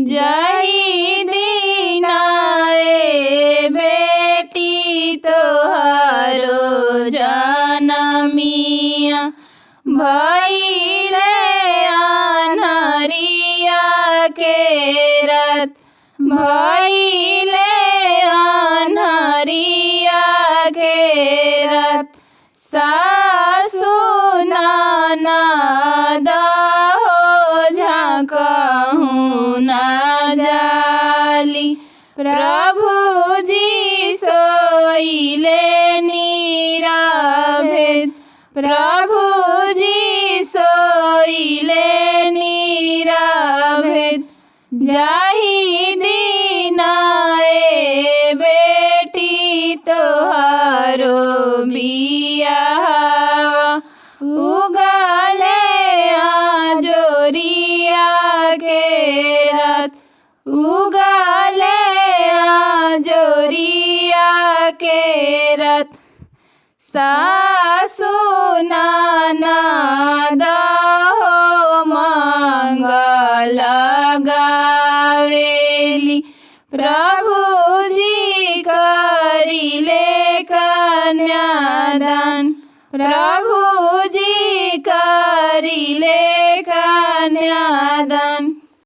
जही दीना ए बेटी तोहरो जनमिया भइले अन्हरिया के रात भइले अन्हरिया के रात सासु ननद हो झाँकहूँ न जाली प्रभु जी सोइले नीरभेद प्रभु जी सोइले नीरभेद जाहि दिन ए बेटी तोहरो बियाहवा उगले आजोरिया के रात उगले आजोरिया के रात सासु ननद हो मंगल गावेली प्रभु जी करिले कन्यादान प्रभु जी करिले कन्यादान।